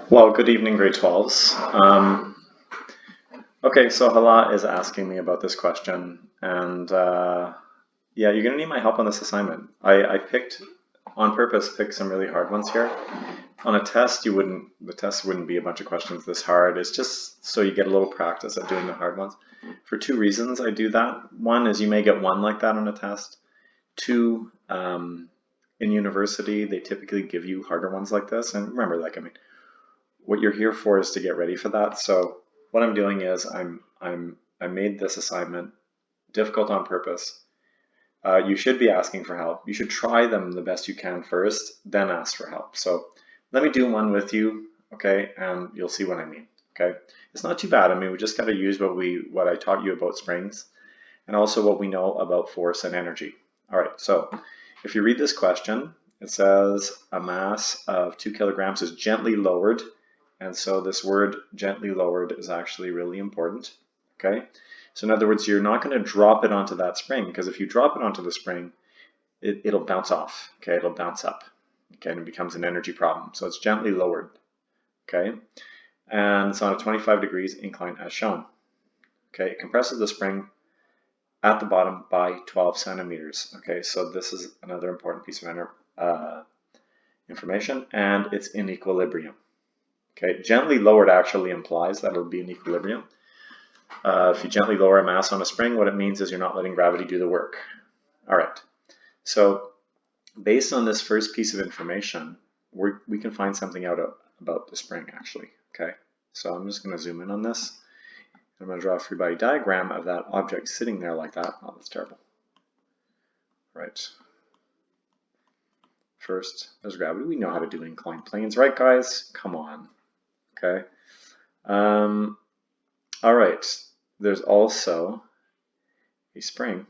Well, good evening, grade 12s. Okay, so Hala is asking me about this question, and yeah, you're gonna need my help on this assignment. I picked, on purpose, picked some really hard ones here. On a test, the test wouldn't be a bunch of questions this hard. It's just so you get a little practice at doing the hard ones. For two reasons I do that. One is you may get one like that on a test. Two, in university, they typically give you harder ones like this. And remember, what you're here for is to get ready for that. So what I'm doing is I made this assignment difficult on purpose. You should be asking for help. You should try them the best you can first, then ask for help. So let me do one with you, okay? And you'll see what I mean, okay? It's not too bad. I mean, we just got to use what I taught you about springs and also what we know about force and energy. All right, so if you read this question, it says a mass of 2 kilograms is gently lowered. And so this word gently lowered is actually really important, okay? So in other words, you're not going to drop it onto that spring, because if you drop it onto the spring, it'll bounce off, okay? It'll bounce up, okay? And it becomes an energy problem. So it's gently lowered, okay? And it's on a 25 degrees incline as shown, okay? It compresses the spring at the bottom by 12 centimeters, okay? So this is another important piece of information, and it's in equilibrium. Okay, gently lowered actually implies that it'll be in equilibrium. If you gently lower a mass on a spring, what it means is you're not letting gravity do the work. All right, so based on this first piece of information, we can find something out about the spring actually, okay? So I'm just gonna zoom in on this. I'm gonna draw a free body diagram of that object sitting there like that. Oh, that's terrible. Right. First, there's gravity. We know how to do inclined planes, right guys? Come on. Okay. All right. There's also a spring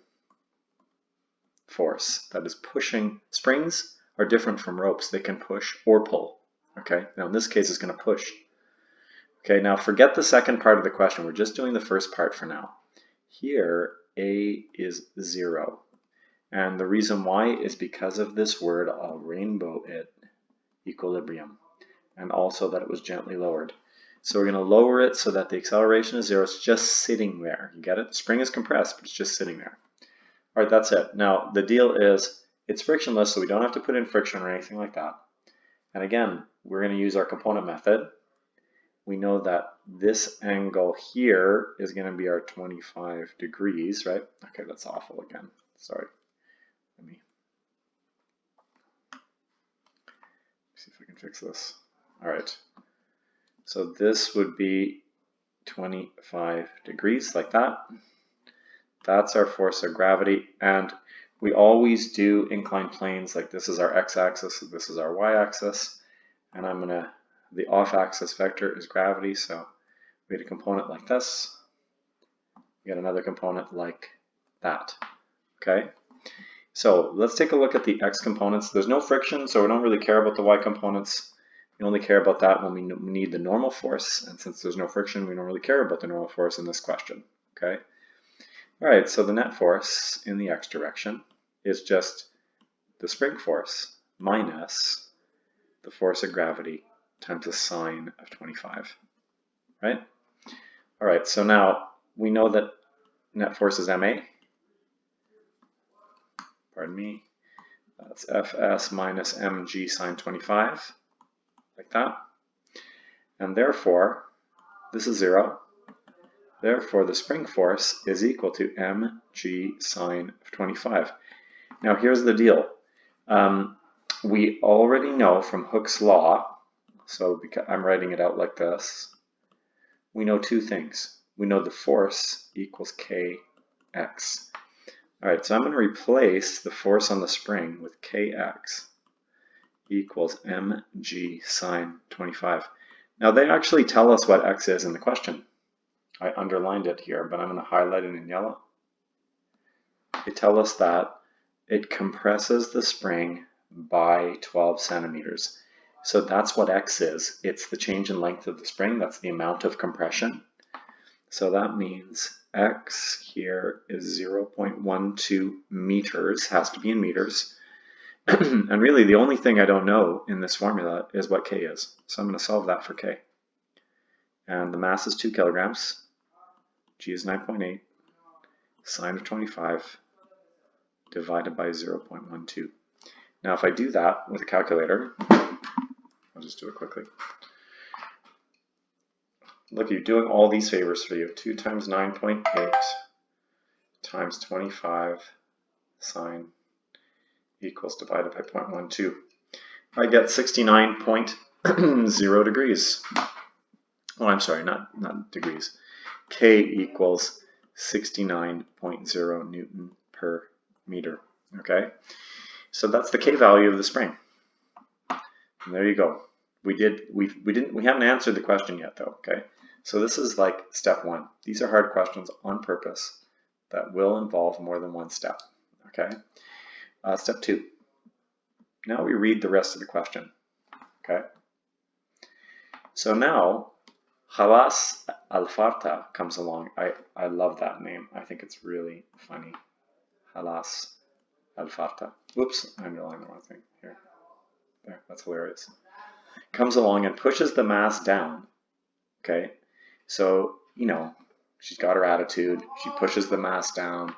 force that is pushing. Springs are different from ropes. They can push or pull. Okay. Now in this case, it's going to push. Okay. Now forget the second part of the question. We're just doing the first part for now. Here, A is 0. And the reason why is because of this word, I'll rainbow it, equilibrium. And also that it was gently lowered. So we're going to lower it so that the acceleration is 0. It's just sitting there. You get it? The spring is compressed, but it's just sitting there. All right, that's it. Now, the deal is it's frictionless, so we don't have to put in friction or anything like that. And again, we're going to use our component method. We know that this angle here is going to be our 25 degrees, right? Okay, that's awful again. Sorry. Let me see if I can fix this. All right. So this would be 25 degrees like that. That's our force of gravity. And we always do inclined planes, like this is our x-axis, this is our y-axis. And the off-axis vector is gravity. So we get a component like this. We get another component like that, okay? So let's take a look at the x components. There's no friction, so we don't really care about the y components. We only care about that when we need the normal force, and since there's no friction, we don't really care about the normal force in this question, okay? All right, so the net force in the x direction is just the spring force minus the force of gravity times the sine of 25, right? All right, so now we know that net force is ma. Pardon me. That's Fs minus mg sine 25. Like that. And therefore, this is 0. Therefore, the spring force is equal to mg sine of 25. Now, here's the deal. We already know from Hooke's law, so I'm writing it out like this, we know two things. We know the force equals kx. All right, so I'm going to replace the force on the spring with kx equals mg sine 25. Now they actually tell us what x is in the question. I underlined it here, but I'm going to highlight it in yellow. They tell us that it compresses the spring by 12 centimeters. So that's what x is. It's the change in length of the spring. That's the amount of compression. So that means x here is 0.12 meters, has to be in meters. And really the only thing I don't know in this formula is what K is. So I'm going to solve that for K. And the mass is 2 kilograms. G is 9.8. Sine of 25 divided by 0.12. Now if I do that with a calculator, I'll just do it quickly. Look, you're doing all these favors for you. 2 times 9.8 times 25 sine equals divided by 0.12. I get 69.0 degrees. Oh, I'm sorry, not degrees. K equals 69.0 Newton per meter. Okay, so that's the K value of the spring. And there you go. We haven't answered the question yet though. Okay, so this is like step 1. These are hard questions on purpose that will involve more than one step. Okay, step 2. Now we read the rest of the question. Okay, so now Halas Alfarta comes along. I love that name. I think it's really funny. Halas Alfarta. Whoops, I underlined the wrong thing here. There, that's hilarious. Comes along and pushes the mass down. Okay, so you know she's got her attitude. She pushes the mass down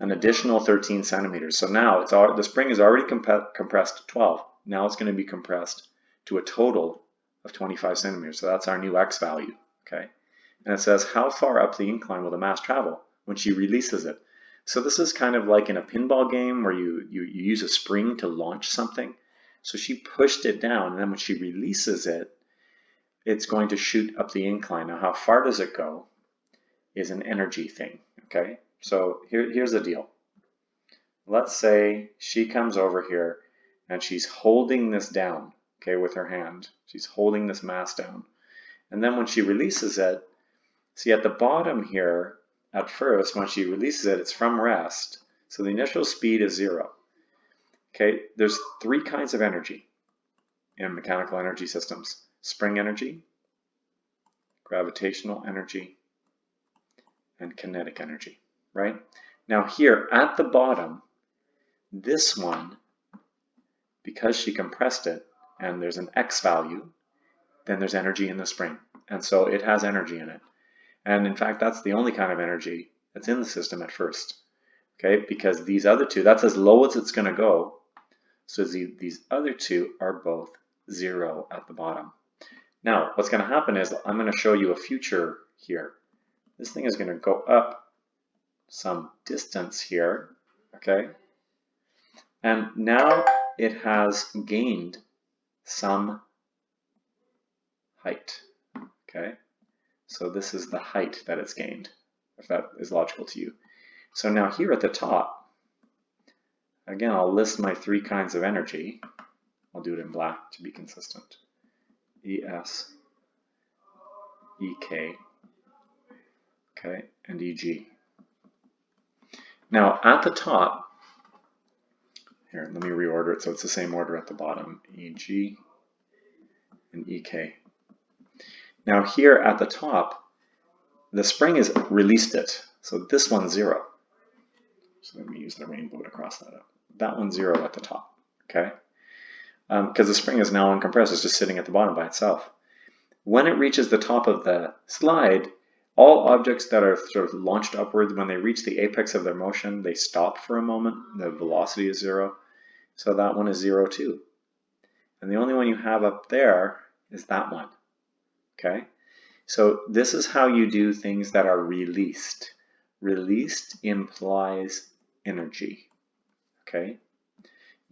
an additional 13 centimeters. So now the spring is already compressed to 12. Now it's going to be compressed to a total of 25 centimeters. So that's our new X value. Okay, and it says how far up the incline will the mass travel when she releases it. So this is kind of like in a pinball game where you use a spring to launch something. So she pushed it down, and then when she releases it, it's going to shoot up the incline. Now, how far does it go is an energy thing, okay? So here's the deal. Let's say she comes over here and she's holding this down, okay, with her hand. She's holding this mass down. And then when she releases it, see at the bottom here, at first, when she releases it, it's from rest. So the initial speed is 0. Okay, there's 3 kinds of energy in mechanical energy systems. Spring energy, gravitational energy, and kinetic energy, right? Now here at the bottom, this one, because she compressed it and there's an X value, then there's energy in the spring. And so it has energy in it. And in fact, that's the only kind of energy that's in the system at first, okay? Because these other two, that's as low as it's going to go. So these other two are both 0 at the bottom. Now, what's going to happen is I'm going to show you a future here. This thing is going to go up some distance here, okay? And now it has gained some height, okay? So this is the height that it's gained, if that is logical to you. So now here at the top, again, I'll list my 3 kinds of energy. I'll do it in black to be consistent. ES, EK, okay, and EG. Now at the top, here, let me reorder it so it's the same order at the bottom, EG and EK. Now here at the top, the spring has released it. So this one's 0. So let me use the rainbow to cross that out. That one's 0 at the top, okay? Because the spring is now uncompressed, it's just sitting at the bottom by itself. When it reaches the top of the slide, all objects that are sort of launched upwards, when they reach the apex of their motion, they stop for a moment. The velocity is 0. So that one is 0 too. And the only one you have up there is that one. Okay? So this is how you do things that are released. Released implies energy. Okay?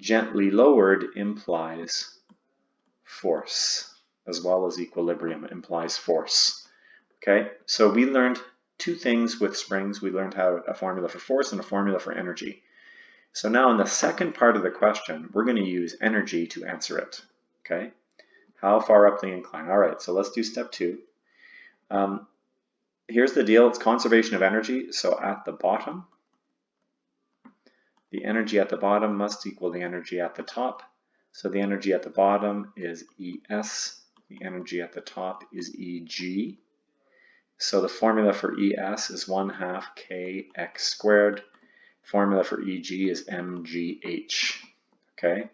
Gently lowered implies force, as well as equilibrium implies force. Okay? So we learned 2 things with springs. We learned how a formula for force and a formula for energy. So now in the second part of the question, we're going to use energy to answer it. Okay? How far up the incline? All right, so let's do step 2. Here's the deal. It's conservation of energy. So at the bottom, the energy at the bottom must equal the energy at the top. So the energy at the bottom is ES. The energy at the top is EG. So the formula for ES is 1/2 kx squared. Formula for EG is mgh. okay?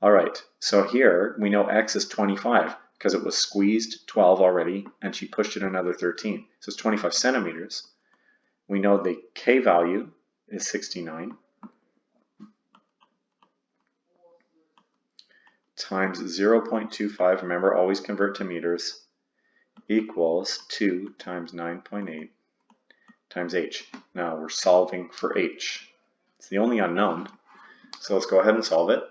All right, so here we know x is 25 because it was squeezed 12 already and she pushed it another 13. So it's 25 centimeters. We know the k value is 69 times 0.25, remember always convert to meters, equals 2 times 9.8 times h. Now we're solving for h. It's the only unknown, so let's go ahead and solve it.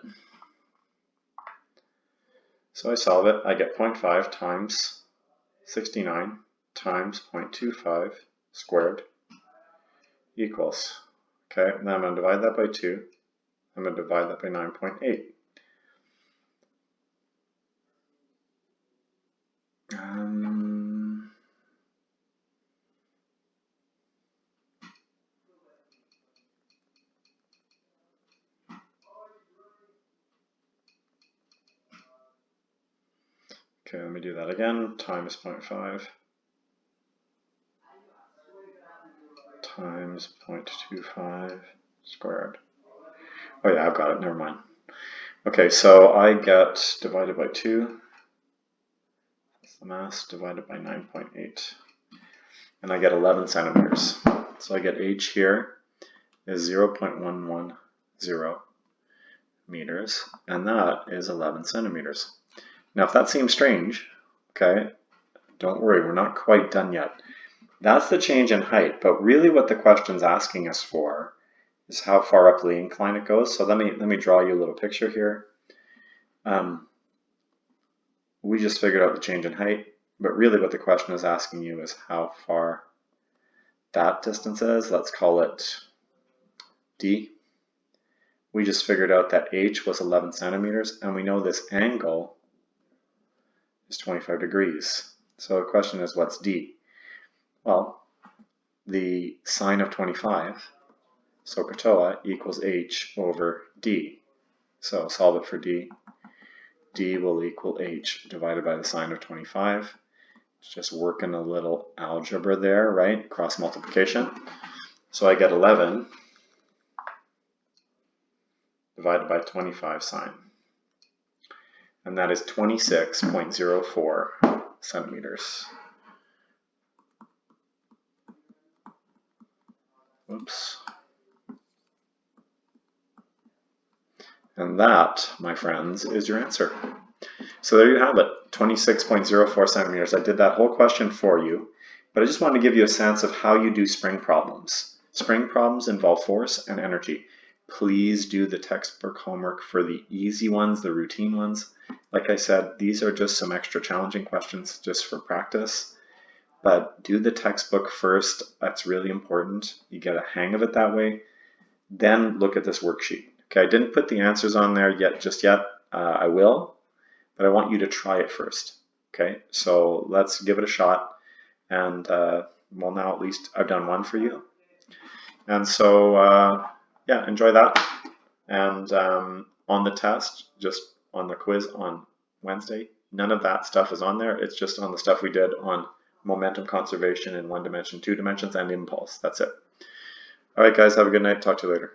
So I solve it, I get 0.5 times 69 times 0.25 squared equals, okay, now I'm going to divide that by 2, I'm going to divide that by 9.8. Okay, let me do that again, times 0.5 times 0.25 squared. Oh yeah, I've got it, never mind. Okay, so I get divided by 2, that's the mass, divided by 9.8, and I get 11 centimeters. So I get h here is 0.110 meters, and that is 11 centimeters. Now, if that seems strange, okay, don't worry, we're not quite done yet. That's the change in height, but really what the question's asking us for is how far up the incline it goes. So let me draw you a little picture here. We just figured out the change in height, but really what the question is asking you is how far that distance is. Let's call it d. We just figured out that h was 11 centimeters, and we know this angle is 25 degrees. So the question is, what's d? Well, the sine of 25, SOHCAHTOA, equals h over d. So solve it for d. d will equal h divided by the sine of 25. It's just working a little algebra there, right? Cross multiplication. So I get 11 divided by 25 sine. And that is 26.04 centimeters. Oops. And that, my friends, is your answer. So there you have it, 26.04 centimeters. I did that whole question for you, but I just wanted to give you a sense of how you do spring problems. Spring problems involve force and energy. Please do the textbook homework for the easy ones, the routine ones. Like I said, these are just some extra challenging questions just for practice. But do the textbook first. That's really important. You get a hang of it that way. Then look at this worksheet. Okay, I didn't put the answers on there just yet. I will, but I want you to try it first. Okay, so let's give it a shot. And well, now at least I've done one for you. And so yeah, enjoy that. And on the test, just on the quiz on Wednesday, none of that stuff is on there. It's just on the stuff we did on momentum conservation in 1 dimension, 2 dimensions, and impulse. That's it. All right, guys, have a good night. Talk to you later.